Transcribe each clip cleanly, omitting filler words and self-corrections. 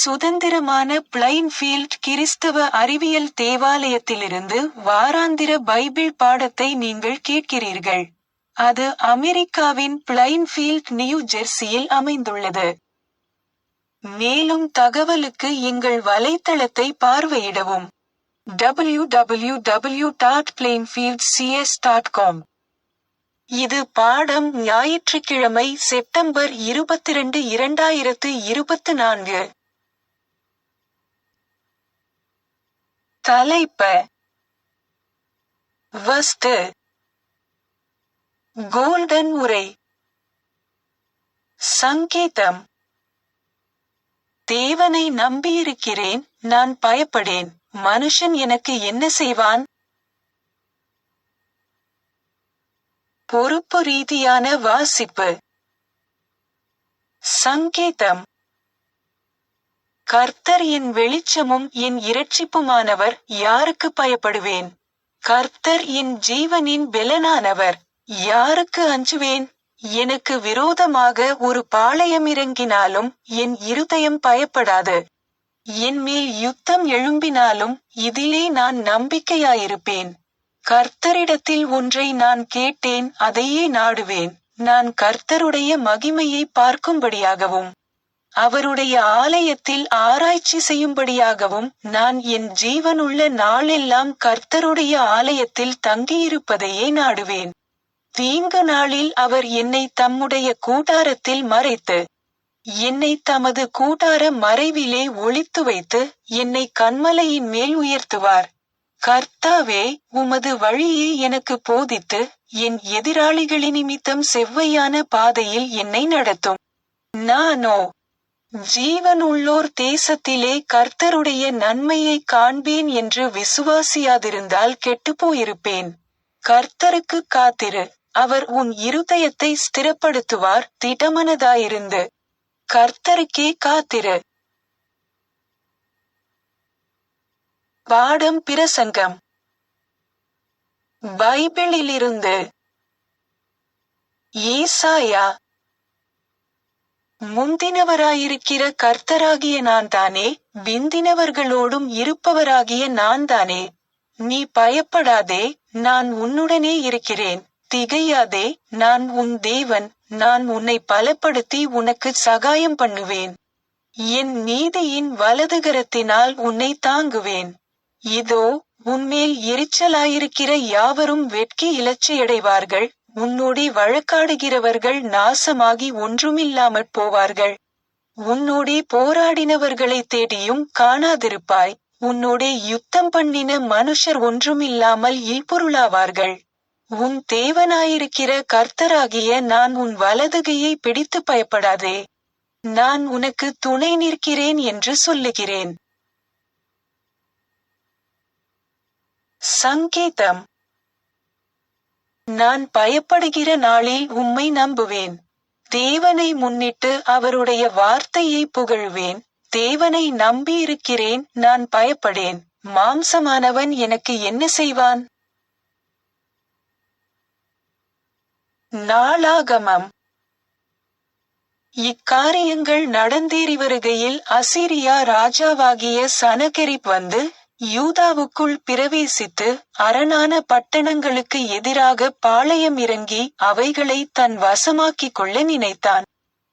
சுதந்திரமான பிளைன்ஃபீல்ட் கிறிஸ்தவ அறிவியல் தேவாலயத்திலிருந்து வாராந்திர பைபிள் பாடத்தை நீங்கள் கேட்கிறீர்கள். அது அமெரிக்காவின் பிளைன்ஃபீல்ட், நியூ ஜெர்சியில் அமைந்துள்ளது. மேலும் தகவலுக்கு எங்கள் வலைத்தளத்தை பார்வையிடவும். www.plainfieldcs.com. இது பாடம் ஞாயிற்றுக்கிழமை செப்டம்பர் 22, 2024. தலைப்ப வஸ்து கோல்டன் உரை. சங்கீதம். தேவனை நம்பியிருக்கிறேன், நான் பயப்படேன். மனுஷன் எனக்கு என்ன செய்வான்? பொறுப்பு ரீதியான வாசிப்பு. சங்கீதம். கர்த்தர் என் வெளிச்சமும் என் இரட்சிப்புமானவர், யாருக்கு பயப்படுவேன்? கர்த்தர் என் ஜீவனின் பெலனானவர், யாருக்கு அஞ்சுவேன்? எனக்கு விரோதமாக ஒரு பாளையம் இறங்கினாலும் என் இருதயம் பயப்படாது. என் மேல் யுத்தம் எழும்பினாலும் இதிலே நான் நம்பிக்கையாயிருப்பேன். கர்த்தரிடத்தில் ஒன்றை நான் கேட்டேன், அதையே நாடுவேன். நான் கர்த்தருடைய மகிமையை பார்க்கும்படியாகவும் அவருடைய ஆலயத்தில் ஆராய்ச்சி செய்யும்படியாகவும் நான் என் ஜீவனுள்ள நாளெல்லாம் கர்த்தருடைய ஆலயத்தில் தங்கியிருப்பதையே நாடுவேன். தீங்கு நாளில் அவர் என்னை தம்முடைய கூடாரத்தில் மறைத்து என்னை தமது கூடார மறைவிலே ஒளித்து வைத்து என்னை கன்மலையின் மேல் உயர்த்துவார். கர்த்தாவே, உமது வழியை எனக்கு போதித்து என் எதிராளிகளின் நிமித்தம் செவ்வையான பாதையில் என்னை நடத்தும். நானோ ஜீவனுள்ளோர் தேசத்திலே கர்த்தருடைய நன்மையை காண்பேன் என்று விசுவாசியாதிருந்தால் கெட்டுப்போயிருப்பேன். கர்த்தருக்கு காத்திரு, அவர் உன் இருதயத்தை ஸ்திரப்படுத்துவார். திடமனதாயிருந்து கர்த்தருக்கே காத்திரு. பாடம் பிரசங்கம். பைபிளிலிருந்து ஏசாயா. முந்தினவராயிருக்கிற கர்த்தராகிய நான்தானே, பிந்தினவர்களோடும் இருப்பவராகிய நான்தானே. நீ பயப்படாதே, நான் உன்னுடனே இருக்கிறேன். திகையாதே, நான் உன் தேவன். நான் உன்னை பலப்படுத்தி உனக்கு சகாயம் பண்ணுவேன். என் நீதியின் வலதுகரத்தினால் உன்னை தாங்குவேன். இதோ, உன்மேல் எரிச்சலாயிருக்கிற யாவரும் வெட்கி இலச்சையடைவார்கள். உன்னோடே வழக்காடுகிறவர்கள் நாசமாகி ஒன்றுமில்லாமற் போவார்கள். உன்னோடே போராடினவர்களை தேடியும் காணாதிருப்பாய். உன்னோடே யுத்தம் பண்ணின மனுஷர் ஒன்றுமில்லாமல் இல்பொருளாவார்கள். உன் தேவனாயிருக்கிற கர்த்தராகிய நான் உன் வலதுகையை பிடித்து பயப்படாதே. நான் உனக்கு துணை நிற்கிறேன் என்று சொல்லுகிறேன். சங்கீதம். நான் பயப்படுகிற நாளில் உம்மை நம்புவேன். தேவனை முன்னிட்டு அவருடைய வார்த்தையை புகழ்வேன். தேவனை நம்பியிருக்கிறேன், நான் பயப்படேன். மாம்சமானவன் எனக்கு என்ன செய்வான்? நாளாகமம். இக்காரியங்கள் நடந்தேறி வருகையில் அசீரியா ராஜாவாகிய சனகெரிப் வந்து யூதாவுக்குள் பிரவேசித்து அரணான பட்டணங்களுக்கு எதிராக பாளையம் இறங்கி அவைகளை தன் வசமாக்கிக் கொள்ள நினைத்தான்.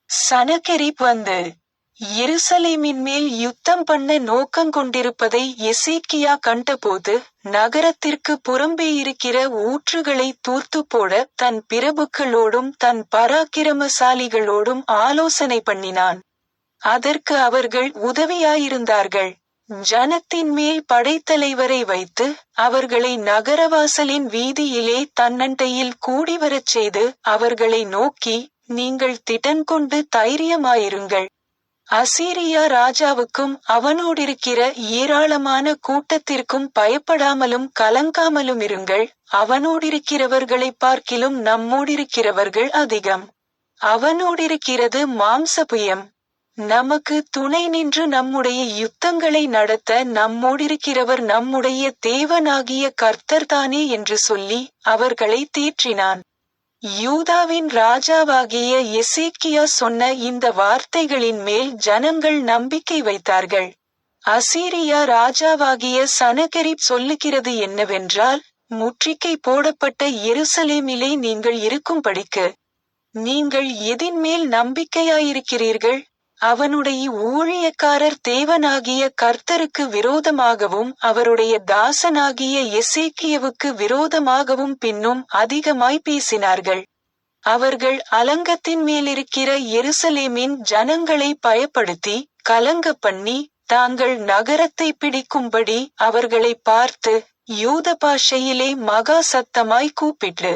சனகெரிப் வந்து எருசலேமின் மேல் யுத்தம் பண்ண நோக்கங்கொண்டிருப்பதை எசேக்கியா கண்டபோது நகரத்திற்கு புறம்பே இருக்கிற ஊற்றுகளை தூர்த்து போட தன் பிரபுக்களோடும் தன் பராக்கிரமசாலிகளோடும் ஆலோசனை பண்ணினான். அதற்கு அவர்கள் உதவியாயிருந்தார்கள். ஜனத்தின் மேல் படைத்தலைவரை வைத்து அவர்களை நகரவாசலின் வீதியிலே தன்னண்டையில் கூடிவரச் செய்து அவர்களை நோக்கி, நீங்கள் திடன் கொண்டு தைரியமாயிருங்கள். அசீரியா ராஜாவுக்கும் அவனோடிருக்கிற ஏராளமான கூட்டத்திற்கும் பயப்படாமலும் கலங்காமலும் இருங்கள். அவனோடிருக்கிறவர்களை பார்க்கிலும் நம்மோடிருக்கிறவர்கள் அதிகம். அவனோடிருக்கிறது மாம்சபுயம். நமக்கு துணை நின்று நம்முடைய யுத்தங்களை நடத்த நம்மோடிருக்கிறவர் நம்முடைய தேவனாகிய கர்த்தர்தானே என்று சொல்லி அவர்களை தேற்றினான். யூதாவின் ராஜாவாகிய எசேக்கியா சொன்ன இந்த வார்த்தைகளின் மேல் ஜனங்கள் நம்பிக்கை வைத்தார்கள். அசீரியா ராஜாவாகிய சனகெரிப் சொல்லுகிறது என்னவென்றால், முற்றுகை போடப்பட்ட எருசலேமிலே நீங்கள் இருக்கும்படிக்கு நீங்கள் எதின்மேல் நம்பிக்கையாயிருக்கிறீர்கள்? அவனுடைய ஊழியக்காரர் தேவனாகிய கர்த்தருக்கு விரோதமாகவும் அவருடைய தாசனாகிய எசேக்கியாவுக்கு விரோதமாகவும் பின்னும் அதிகமாய் பேசினார்கள். அவர்கள் அலங்கத்தின் மேலிருக்கிற எருசலேமின் ஜனங்களை பயப்படுத்தி கலங்கப்பண்ணி தாங்கள் நகரத்தை பிடிக்கும்படி அவர்களை பார்த்து யூத பாஷையிலே மகா சத்தமாய் கூப்பிட்டு,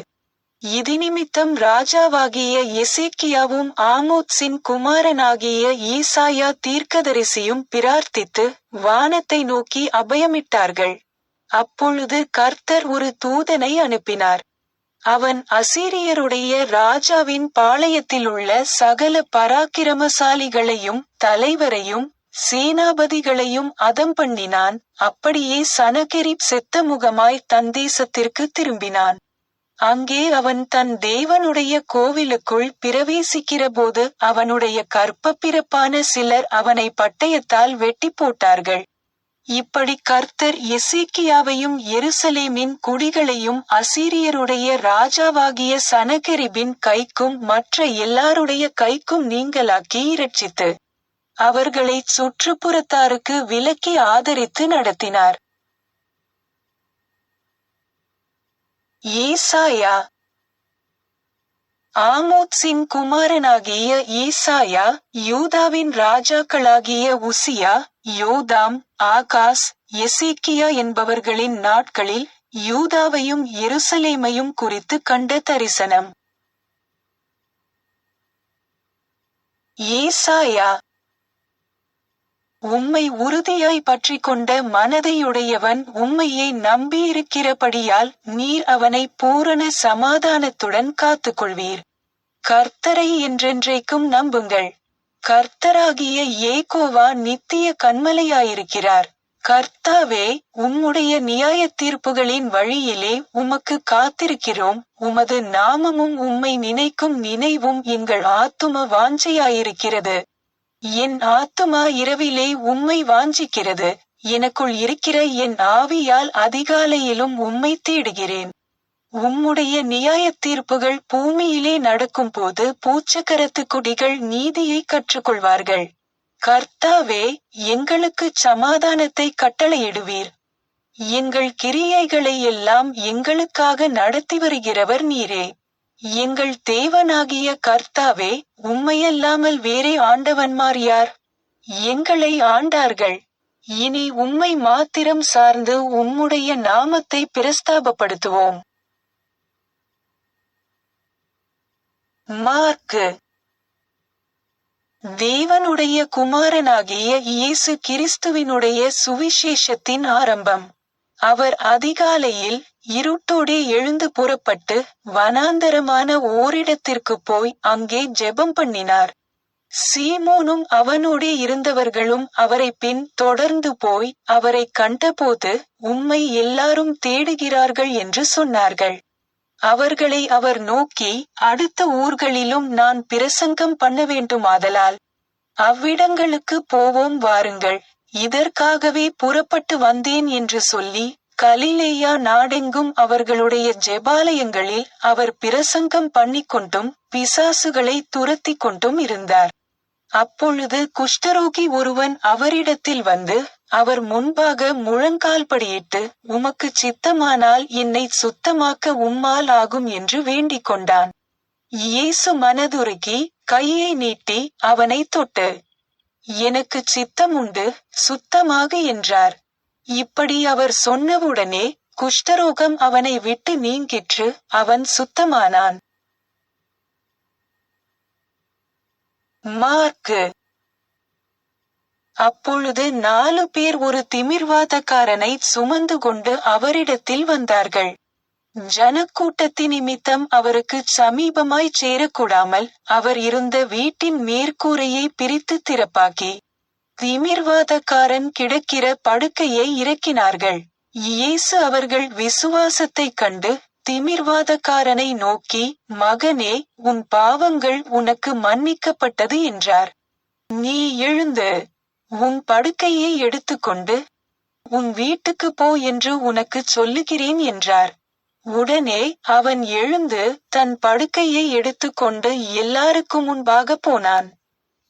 இதினிமித்தம் ராஜாவாகிய எசேக்கியாவும் ஆமோத்சின் குமாரனாகிய ஈசாயா தீர்க்கதரிசியும் பிரார்த்தித்து வானத்தை நோக்கி அபயமிட்டார்கள். அப்பொழுது கர்த்தர் ஒரு தூதனை அனுப்பினார். அவன் அசீரியருடைய ராஜாவின் பாளையத்திலுள்ள சகல பராக்கிரமசாலிகளையும் தலைவரையும் சேனாபதிகளையும் அதம் பண்ணினான். அப்படியே சனகெரிப் செத்த முகமாய் தன் தேசத்திற்கு திரும்பினான். அங்கே அவன் தன் தேவனுடைய கோவிலுக்குள் பிரவேசிக்கிறபோது அவனுடைய கர்ப்பப்பிறப்பான சிலர் அவனை பட்டயத்தால் வெட்டி போட்டார்கள். இப்படி கர்த்தர் எசேக்கியாவையும் எருசலேமின் குடிகளையும் அசீரியருடைய ராஜாவாகிய சனகெரிபின் கைக்கும் மற்ற எல்லாருடைய கைக்கும் நீங்கலாக்கி இரட்சித்து அவர்களை சுற்றுப்புறத்தாருக்கு விலக்கி ஆதரித்து நடத்தினார். ஏசாயா. ஆமோத்சின் குமாரனாகிய ஏசாயா யூதாவின் ராஜாக்களாகிய உசியா, யோதாம், ஆகாஸ், எசேக்கியா என்பவர்களின் நாட்களில் யூதாவையும் எருசலேமையும் குறித்து கண்ட தரிசனம். ஏசாயா. உம்மை உறுதியாய் பற்றிக்கொண்ட மனதையுடையவன் உம்மையே நம்பியிருக்கிறபடியால் நீர் அவனை பூரண சமாதானத்துடன் காத்துக்கொள்வீர். கர்த்தரை என்றென்றைக்கும் நம்புங்கள். கர்த்தராகிய யேகோவா நித்திய கன்மலையாயிருக்கிறார். கர்த்தாவே, உம்முடைய நியாய தீர்ப்புகளின் வழியிலே உமக்கு காத்திருக்கிறோம். உமது நாமமும் உம்மை நினைக்கும் நினைவும் எங்கள் ஆத்தும வாஞ்சையாயிருக்கிறது. என் ஆத்துமா இரவிலே உம்மை வாஞ்சிக்கிறது. எனக்குள் இருக்கிற என் ஆவியால் அதிகாலையிலும் உம்மை தேடுகிறேன். உம்முடைய நியாய தீர்ப்புகள் பூமியிலே நடக்கும் போது பூச்சக்கரத்து குடிகள் நீதியை கற்றுக்கொள்வார்கள். கர்த்தாவே, எங்களுக்கு சமாதானத்தை கட்டளையிடுவீர். எங்கள் கிரியைகளை எல்லாம் எங்களுக்காக நடத்தி வருகிறவர் நீரே. எங்கள் தேவனாகிய கர்த்தாவே, உம்மையல்லாமல் வேறே ஆண்டவன்மார் யார்? எங்களை ஆண்டார்கள். இனி உம்மை மாத்திரம் சார்ந்து உம்முடைய நாமத்தை பிரஸ்தாபப்படுத்துவோம். மார்க்கு. தேவனுடைய குமாரனாகிய இயேசு கிறிஸ்துவினுடைய சுவிசேஷத்தின் ஆரம்பம். அவர் அதிகாலையில் இருட்டோடே எழுந்து புறப்பட்டு வனாந்தரமான ஓரிடத்திற்கு போய் அங்கே ஜெபம் பண்ணினார். சீமோனும் அவனோடே இருந்தவர்களும் அவரை பின் தொடர்ந்து போய் அவரை கண்டபோது, உம்மை எல்லாரும் தேடுகிறார்கள் என்று சொன்னார்கள். அவர்களை அவர் நோக்கி, அடுத்த ஊர்களிலும் நான் பிரசங்கம் பண்ண வேண்டுமாதலால் அவ்விடங்களுக்கு போவோம் வாருங்கள். இதற்காகவே புறப்பட்டு வந்தேன் என்று சொல்லி கலிலேயா நாடெங்கும் அவர்களுடைய ஜெபாலயங்களில் அவர் பிரசங்கம் பண்ணிக்கொண்டும் பிசாசுகளை துரத்தி கொண்டும் இருந்தார். அப்பொழுது குஷ்டரோகி ஒருவன் அவரிடத்தில் வந்து அவர் முன்பாக முழங்கால்படியிட்டு, உமக்கு சித்தமானால் என்னை சுத்தமாக்க உம்மால் ஆகும் என்று வேண்டிக் கொண்டான். இயேசு மனதுருகி கையை நீட்டி அவனை தொட்டு, எனக்கு சித்தம் உண்டு, சுத்தமாக என்றார். இப்படி அவர் சொன்னவுடனே குஷ்டரோகம் அவனை விட்டு நீங்கிற்று. அவன் சுத்தமானான். மார்க்கு. அப்பொழுது 4 பேர் ஒரு திமிர்வாதக்காரனை சுமந்து கொண்டு அவரிடத்தில் வந்தார்கள். ஜனக்கூட்டத்தின் நிமித்தம் அவருக்கு சமீபமாய் சேரக்கூடாமல் அவர் இருந்த வீட்டின் மேற்கூரையை பிரித்து திறப்பாக்கி திமிர்வாதக்காரன் கிடக்கிற படுக்கையை இறக்கினார்கள். இயேசு அவர்கள் விசுவாசத்தைக் கண்டு, திமிர்வாதக்காரனை நோக்கி, மகனே, உன் பாவங்கள் உனக்கு மன்னிக்கப்பட்டது என்றார். நீ எழுந்து உன் படுக்கையை எடுத்துக்கொண்டு உன் வீட்டுக்கு போ என்று உனக்குச் சொல்லுகிறேன் என்றார். உடனே அவன் எழுந்து தன் படுக்கையை எடுத்துக்கொண்டு எல்லாருக்கும் முன்பாக போனான்.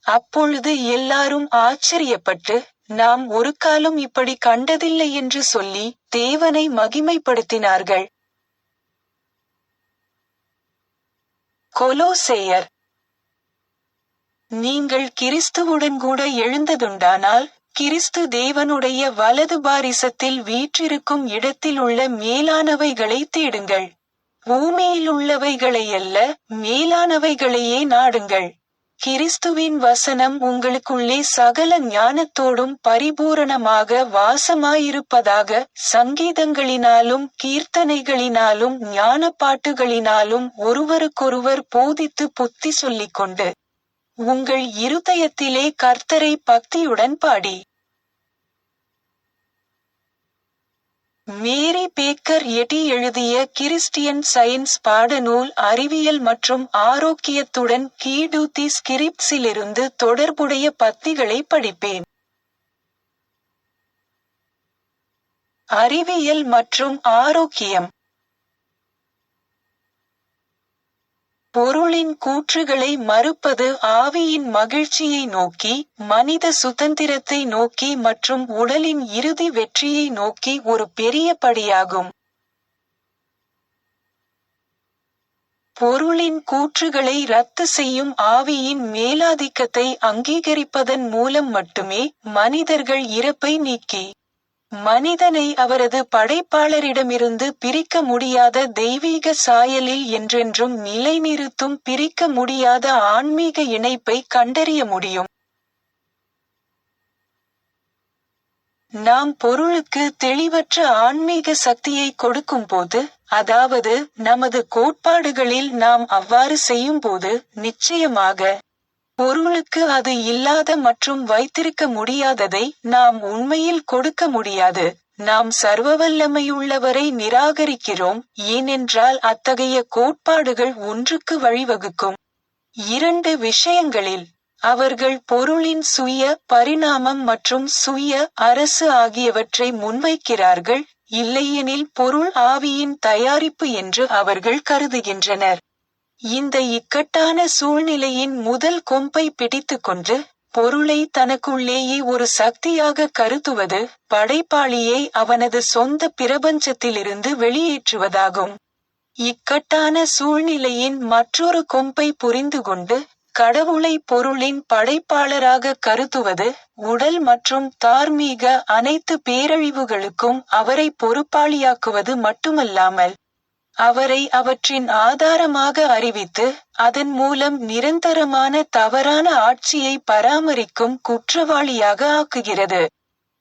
அப்பொழுது எல்லாரும் ஆச்சரியப்பட்டு, நாம் ஒரு காலம் இப்படி கண்டதில்லை என்று சொல்லி தேவனை மகிமைப்படுத்தினார்கள். கொலோசேயர். நீங்கள் கிறிஸ்துவுடன் கூட எழுந்ததுண்டானால், கிறிஸ்து தேவனுடைய வலது பாரிசத்தில் வீற்றிருக்கும் இடத்தில் உள்ள மேலானவைகளை தேடுங்கள். பூமியிலுள்ளவைகளையல்ல, மேலானவைகளையே நாடுங்கள். கிறிஸ்துவின் வசனம் உங்களுக்குள்ளே சகல ஞானத்தோடும் பரிபூரணமாக வாசமாயிருப்பதாக, சங்கீதங்களினாலும் கீர்த்தனைகளினாலும் ஞானப்பாட்டுகளினாலும் ஒருவருக்கொருவர் போதித்து புத்தி சொல்லிக்கொண்டு உங்கள் இருதயத்திலே கர்த்தரை பக்தியுடன் பாடி. மேரி பேக்கர் எட்டி எழுதிய கிறிஸ்டியன் சயின்ஸ் பாடநூல் அறிவியல் மற்றும் ஆரோக்கியத்துடன் கீடூத்தி ஸ்கிரிப்ட்ஸிலிருந்து தொடர்புடைய பத்திகளை படிப்பேன். அறிவியல் மற்றும் ஆரோக்கியம். பொருளின் கூற்றுகளை மறுப்பது ஆவியின் மகிழ்ச்சியை நோக்கி, மனித சுதந்திரத்தை நோக்கி மற்றும் உடலின் இறுதி வெற்றியை நோக்கி ஒரு பெரிய படியாகும். பொருளின் கூற்றுகளை ரத்து செய்யும் ஆவியின் மேலாதிக்கத்தை அங்கீகரிப்பதன் மூலம் மட்டுமே மனிதர்கள் இறப்பை நீக்கி, மனிதனை அவரது படைப்பாளரிடமிருந்து பிரிக்க முடியாத தெய்வீக சாயலில் என்றென்றும் நிலைநிறுத்தும் பிரிக்க முடியாத ஆன்மீக இணைப்பை கண்டறிய முடியும். நாம் பொருளுக்கு தெளிவற்ற ஆன்மீக சக்தியை கொடுக்கும்போது, அதாவது நமது கோட்பாடுகளில் நாம் அவ்வாறு செய்யும்போது, நிச்சயமாக பொருளுக்கு அது இல்லாத மற்றும் வைத்திருக்க முடியாததை நாம் உண்மையில் கொடுக்க முடியாது. நாம் சர்வவல்லமையுள்ளவரை நிராகரிக்கிறோம், ஏனென்றால் அத்தகைய கோட்பாடுகள் ஒன்றுக்கு வழிவகுக்கும். இரண்டு விஷயங்களில் அவர்கள் பொருளின் சுய பரிணாமம் மற்றும் சுய அரசு ஆகியவற்றை முன்வைக்கிறார்கள், இல்லையெனில் பொருள் ஆவியின் தயாரிப்பு என்று அவர்கள் கருதுகின்றனர். இந்த இக்கட்டான சூழ்நிலையின் முதல் கொம்பை பிடித்துக்கொண்டு, பொருளை தனக்குள்ளேயே ஒரு சக்தியாக கருதுவது, படைப்பாளியை அவனது சொந்த பிரபஞ்சத்திலிருந்து வெளியேற்றுவதாகும். இக்கட்டான சூழ்நிலையின் மற்றொரு கொம்பை புரிந்துகொண்டு, கடவுளை பொருளின் படைப்பாளராக கருதுவது, உடல் மற்றும் தார்மீக அனைத்து பேரழிவுகளுக்கும் அவரை பொறுப்பாளியாக்குவது மட்டுமல்லாமல், அவரை அவற்றின் ஆதாரமாக அறிவித்து, அதன் மூலம் நிரந்தரமான தவறான ஆட்சியை பராமரிக்கும் குற்றவாளியாக ஆக்குகிறது.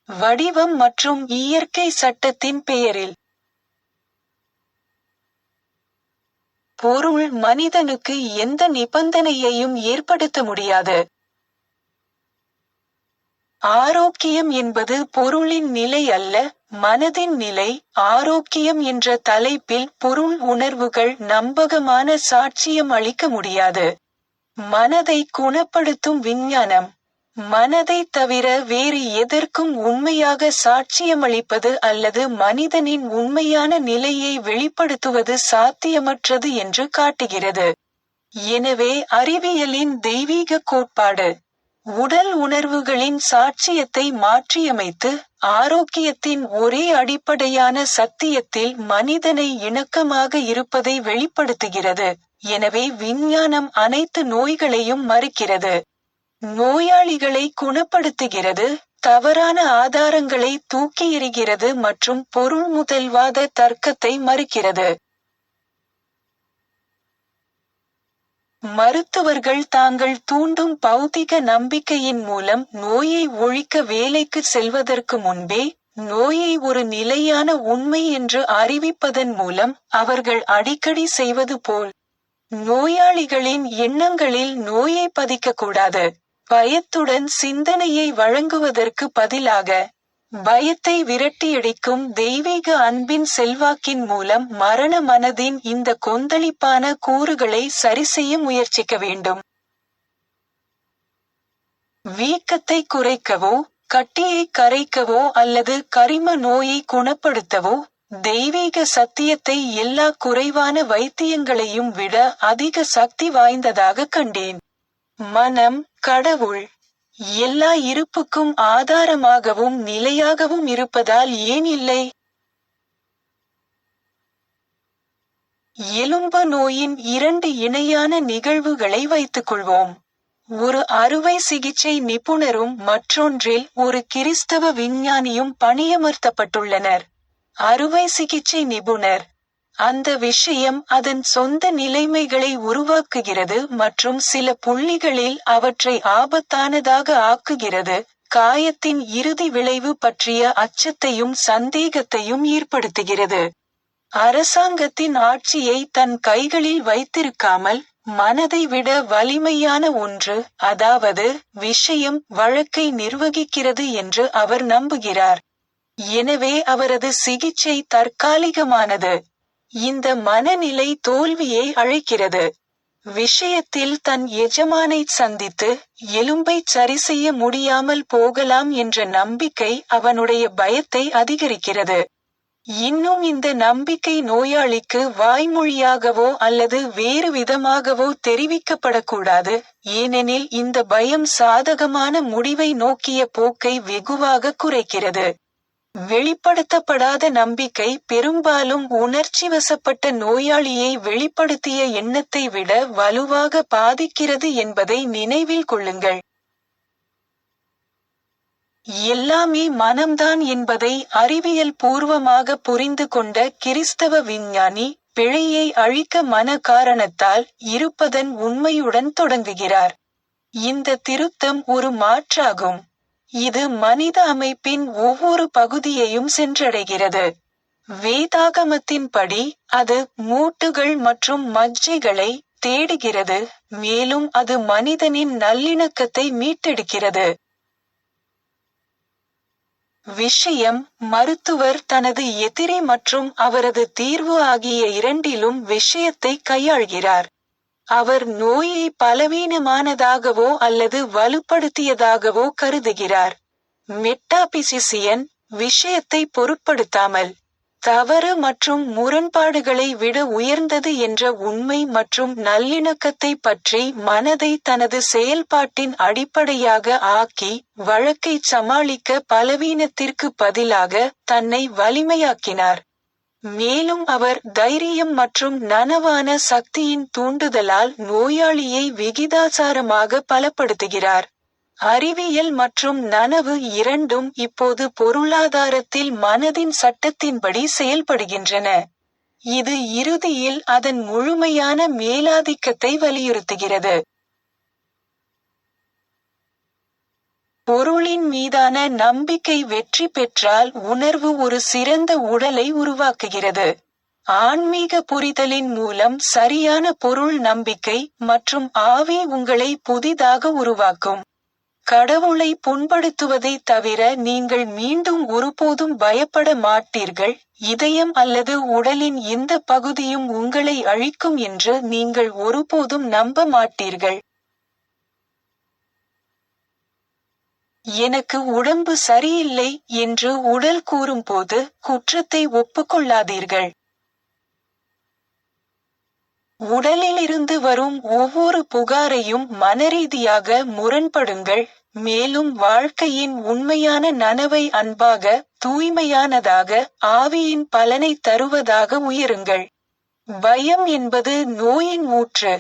வடிவம் மற்றும் இயற்கை சட்டத்தின் பெயரில் பொருள் மனிதனுக்கு எந்த நிபந்தனையையும் ஏற்படுத்த முடியாது. ஆரோக்கியம் என்பது பொருளின் நிலை அல்ல, மனதின் நிலை. ஆரோக்கியம் என்ற தலைப்பில் பொருள் உணர்வுகள் நம்பகமான சாட்சியம் அளிக்க முடியாது. மனதை குணப்படுத்தும் விஞ்ஞானம். மனதை தவிர வேறு எதற்கும் உண்மையாக சாட்சியமளிப்பது அல்லது மனிதனின் உண்மையான நிலையை வெளிப்படுத்துவது சாத்தியமற்றது என்று காட்டுகிறது. எனவே அறிவியலின் தெய்வீக கோட்பாடு உடல் உணர்வுகளின் சாட்சியத்தை மாற்றியமைத்து, ஆரோக்கியத்தின் ஒரே அடிப்படையான சத்தியத்தில் மனிதனை இணக்கமாக இருப்பதை வெளிப்படுத்துகிறது. எனவே விஞ்ஞானம் அனைத்து நோய்களையும் மறுக்கிறது, நோயாளிகளை குணப்படுத்துகிறது, தவறான ஆதாரங்களை தூக்கி எறிகிறது மற்றும் பொருள்முதல்வாத தர்க்கத்தை மறுக்கிறது. மருத்துவர்கள் தாங்கள் தூண்டும் பௌதிக நம்பிக்கையின் மூலம் நோயை ஒழிக்க வேலைக்கு செல்வதற்கு முன்பே, நோயை ஒரு நிலையான உண்மை என்று அறிவிப்பதன் மூலம் அவர்கள் அடிக்கடி செய்வது போல், நோயாளிகளின் எண்ணங்களில் நோயை பதிக்கக்கூடாது. பயத்துடன் சிந்தனையை வழங்குவதற்கு பதிலாக, பயத்தை விரட்டியடிக்கும் தெய்வீக அன்பின் செல்வாக்கின் மூலம் மரண மனதின் இந்த கொந்தளிப்பான கூறுகளை சரிசெய்ய முயற்சிக்க வேண்டும். வீக்கத்தை குறைக்கவோ, கட்டியை கரைக்கவோ அல்லது கரிம நோயை குணப்படுத்தவோ, தெய்வீக சத்தியத்தை எல்லா குறைவான வைத்தியங்களையும் விட அதிக சக்தி வாய்ந்ததாக கண்டேன். மனம், கடவுள், எல்லா இருப்புக்கும் ஆதாரமாகவும் நிலையாகவும் இருப்பதால் ஏன் இல்லை? எலும்பு நோயின் 2 இணையான நிகழ்வுகளை வைத்துக்கொள்வோம். ஒரு அறுவை சிகிச்சை நிபுணரும் மற்றொன்றில் ஒரு கிறிஸ்தவ விஞ்ஞானியும் பணியமர்த்தப்பட்டுள்ளனர். அறுவை சிகிச்சை நிபுணர்: அந்த விஷயம் அதன் சொந்த நிலைமைகளை உருவாக்குகிறது மற்றும் சில புள்ளிகளில் அவற்றை ஆபத்தானதாக ஆக்குகிறது, காயத்தின் இறுதி விளைவு பற்றிய அச்சத்தையும் சந்தேகத்தையும் ஏற்படுத்துகிறது. அரசாங்கத்தின் ஆட்சியை தன் கைகளில் வைத்திருக்காமல், மனதை விட வலிமையான ஒன்று, அதாவது விஷயம், வழக்கை நிர்வகிக்கிறது என்று அவர் நம்புகிறார். எனவே அவரது சிகிச்சை தற்காலிகமானது. இந்த மனநிலை தோல்வியை அழைக்கிறது. விஷயத்தில் தன் எஜமானைச் சந்தித்து, எலும்பைச் சரிசெய்ய முடியாமல் போகலாம் என்ற நம்பிக்கை அவனுடைய பயத்தை அதிகரிக்கிறது. இன்னும் இந்த நம்பிக்கை நோயாளிக்கு வாய்மொழியாகவோ அல்லது வேறு விதமாகவோ தெரிவிக்கப்படக்கூடாது, ஏனெனில் இந்த பயம் சாதகமான முடிவை நோக்கிய போக்கை வெகுவாக குறைக்கிறது. வெளிப்படுத்தப்படாத நம்பிக்கை பெரும்பாலும் உணர்ச்சிவசப்பட்ட நோயாளியை வெளிப்படுத்திய எண்ணத்தை விட வலுவாக பாதிக்கிறது என்பதை நினைவில் கொள்ளுங்கள். எல்லாமே மனம்தான் என்பதை அறிவியல் பூர்வமாக புரிந்து கொண்ட கிறிஸ்தவ விஞ்ஞானி, பிழையை அழிக்க மன காரணத்தால் இருப்பதன் உண்மையுடன் தொடங்குகிறார். இந்த திருத்தம் ஒரு மாற்றாகும். இது மனித அமைப்பின் ஒவ்வொரு பகுதியையும் சென்றடைகிறது. வேதாகமத்தின்படி, அது மூட்டுகள் மற்றும் மஜ்ஜைகளை தேடுகிறது, மேலும் அது மனிதனின் நல்லிணக்கத்தை மீட்டெடுக்கிறது. விஷயம்: மருத்துவர் தனது எதிரி மற்றும் அவரது தீர்வு ஆகிய இரண்டிலும் விஷயத்தை கையாள்கிறார். அவர் நோயை பலவீனமானதாகவோ அல்லது வலுப்படுத்தியதாகவோ கருதுகிறார். மெட்டாபிசிசியன்: விஷயத்தை பொருட்படுத்தாமல், தவறு மற்றும் முரண்பாடுகளை விட உயர்ந்தது என்ற உண்மை மற்றும் நல்லிணக்கத்தை பற்றி மனதை தனது செயல்பாட்டின் அடிப்படையாக ஆக்கி, வழக்கைச் சமாளிக்க பலவீனத்திற்கு பதிலாக தன்னை வலிமையாக்கினார். மேலும் அவர் தைரியம் மற்றும் நனவான சக்தியின் தூண்டுதலால் நோயாளியை விகிதாசாரமாக பலப்படுத்துகிறார். அறிவியல் மற்றும் நனவு இரண்டும் இப்போது பொருளாதாரத்தில் மனதின் சட்டத்தின்படி செயல்படுகின்றன. இது இறுதியில் அதன் முழுமையான மேலாதிக்கத்தை வலியுறுத்துகிறது. பொருளின் மீதான நம்பிக்கை வெற்றி பெற்றால் உணர்வு ஒரு சிறந்த உடலை உருவாக்குகிறது. ஆன்மீக புரிதலின் மூலம் சரியான பொருள் நம்பிக்கை மற்றும் ஆவி உங்களை புதிதாக உருவாக்கும். கடவுளை புண்படுத்துவதை தவிர நீங்கள் மீண்டும் ஒருபோதும் பயப்பட மாட்டீர்கள். இதயம் அல்லது உடலின் எந்த பகுதியும் உங்களை அழிக்கும் என்று நீங்கள் ஒருபோதும் நம்ப மாட்டீர்கள். எனக்கு உடம்பு சரியில்லை என்று உடல் கூறும்போது குற்றத்தை ஒப்புக்கொள்ளாதீர்கள். உடலிலிருந்து வரும் ஒவ்வொரு புகாரையும் மனரீதியாக முரண்படுங்கள், மேலும் வாழ்க்கையின் உண்மையான நனவை அன்பாக, தூய்மையானதாக, ஆவியின் பலனை தருவதாக உயருங்கள். பயம் என்பது நோயின் ஊற்று.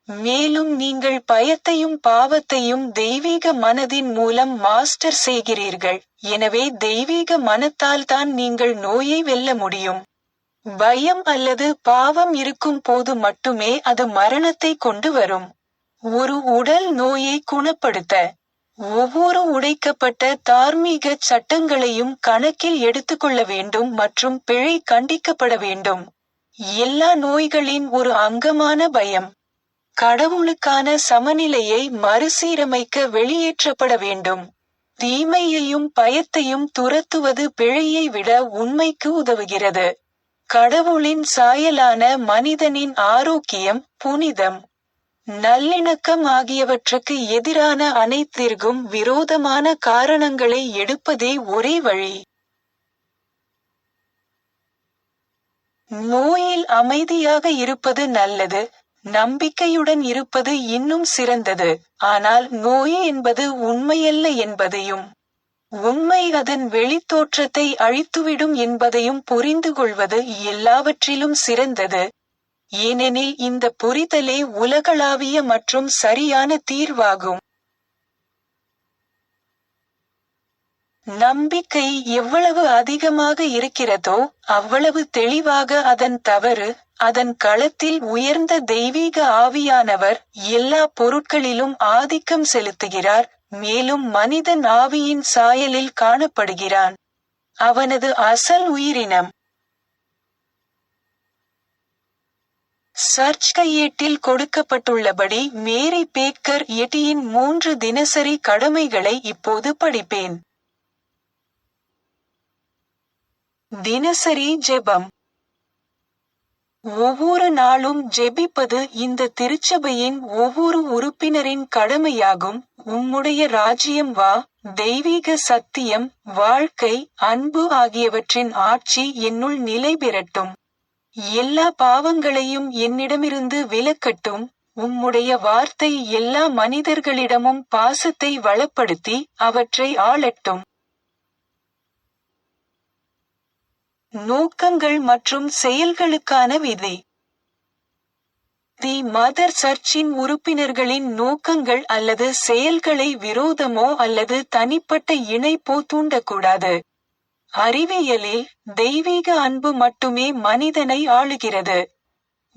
மேலும் நீங்கள் பயத்தையும் பாவத்தையும் தெய்வீக மனதின் மூலம் மாஸ்டர் செய்கிறீர்கள். எனவே தெய்வீக மனத்தால் தான் நீங்கள் நோயை வெல்ல முடியும். பயம் அல்லது பாவம் இருக்கும் போது மட்டுமே அது மரணத்தை கொண்டு வரும். ஒரு உடல் நோயை குணப்படுத்த ஒவ்வொரு உடைக்கப்பட்ட தார்மீக சட்டங்களையும் கணக்கில் எடுத்துக்கொள்ள வேண்டும் மற்றும் பிழை கண்டிக்கப்பட வேண்டும். எல்லா நோய்களின் ஒரு அங்கமான பயம். கடவுளுக்கான சமநிலையை மறுசீரமைக்க வெளியேற்றப்பட வேண்டும். தீமையையும் பயத்தையும் துரத்துவது பிழையை விட உண்மைக்கு உதவுகிறது. கடவுளின் சாயலான மனிதனின் ஆரோக்கியம், புனிதம், நல்லிணக்கம் ஆகியவற்றுக்கு எதிரான அனைத்திற்கும் விரோதமான காரணங்களை எடுப்பதே ஒரே வழி. நோயில் அமைதியாக இருப்பது நல்லது, நம்பிக்கையுடன் இருப்பது இன்னும் சிறந்தது. ஆனால் நோய் என்பது உண்மையல்ல என்பதையும், உண்மை அதன் வெளித்தோற்றத்தை அழித்துவிடும் என்பதையும் புரிந்து கொள்வது எல்லாவற்றிலும் சிறந்தது. ஏனெனில் இந்த புரிதலே உலகளாவிய மற்றும் சரியான தீர்வாகும். நம்பிக்கை எவ்வளவு அதிகமாக இருக்கிறதோ அவ்வளவு தெளிவாக அதன் தவறு, அதன் களத்தில் உயர்ந்த தெய்வீக ஆவியானவர் எல்லா பொருட்களிலும் ஆதிக்கம் செலுத்துகிறார், மேலும் மனிதன் ஆவியின் சாயலில் காணப்படுகிறான். அவனது அசல் உயிரினம். சர்ச் கையேட்டில் கொடுக்கப்பட்டுள்ளபடி மேரி பேக்கர் எட்டியின் 3 தினசரி கடமைகளை இப்போது படிப்பேன். தினசரி ஜெபம். ஒவ்வொரு நாளும் ஜெபிப்பது இந்த திருச்சபையின் ஒவ்வொரு உறுப்பினரின் கடமையாகும். உம்முடைய ராஜ்யம் வா, தெய்வீக சத்தியம், வாழ்க்கை, அன்பு ஆகியவற்றின் ஆட்சி என்னுள் நிலை பெறட்டும். எல்லா பாவங்களையும் என்னிடமிருந்து விலக்கட்டும். உம்முடைய வார்த்தை எல்லா மனிதர்களிடமும் பாசத்தை வளப்படுத்தி அவற்றை ஆளட்டும். நோக்கங்கள் மற்றும் செயல்களுக்கான விதி. தி மதர் சர்ச்சின் உறுப்பினர்களின் நோக்கங்கள் அல்லது செயல்களை விரோதமோ அல்லது தனிப்பட்ட இணைப்போ தூண்டக்கூடாது. அறிவியலில் தெய்வீக அன்பு மட்டுமே மனிதனை ஆளுகிறது.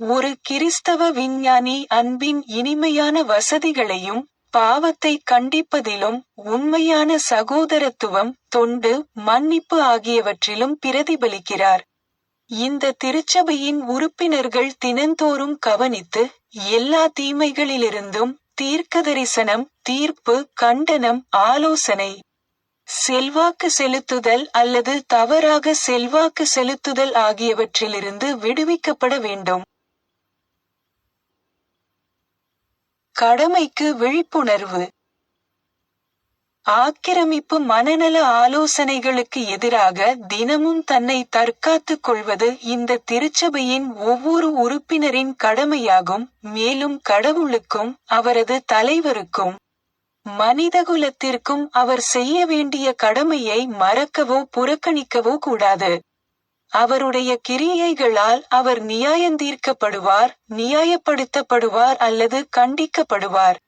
ஒரு கிறிஸ்தவ விஞ்ஞானி அன்பின் இனிமையான வசதிகளையும் பாவத்தை கண்டிப்பதிலும் உண்மையான சகோதரத்துவம், தொண்டு, மன்னிப்பு ஆகியவற்றிலும் பிரதிபலிக்கிறார். இந்த திருச்சபையின் உறுப்பினர்கள் தினந்தோறும் கவனித்து எல்லா தீமைகளிலிருந்தும் தீர்க்கதரிசனம், தீர்ப்பு, கண்டனம், ஆலோசனை, செல்வாக்கு செலுத்துதல் அல்லது தவறாக செல்வாக்கு செலுத்துதல் ஆகியவற்றிலிருந்து விடுவிக்கப்பட வேண்டும். கடமைக்கு விழிப்புணர்வு. ஆக்கிரமிப்பு மனநல ஆலோசனைகளுக்கு எதிராக தினமும் தன்னை தற்காத்துக் கொள்வது இந்த திருச்சபையின் ஒவ்வொரு உறுப்பினரின் கடமையாகும். மேலும் கடவுளுக்கும் அவரது தலைவருக்கும் மனிதகுலத்திற்கும் அவர் செய்ய வேண்டிய கடமையை மறக்கவோ புறக்கணிக்கவோ கூடாது. அவருடைய கிரியைகளால் அவர் நியாயந்தீர்க்கப்படுவார், நியாயப்படுத்தப்படுவார் அல்லது கண்டிக்கப்படுவார்.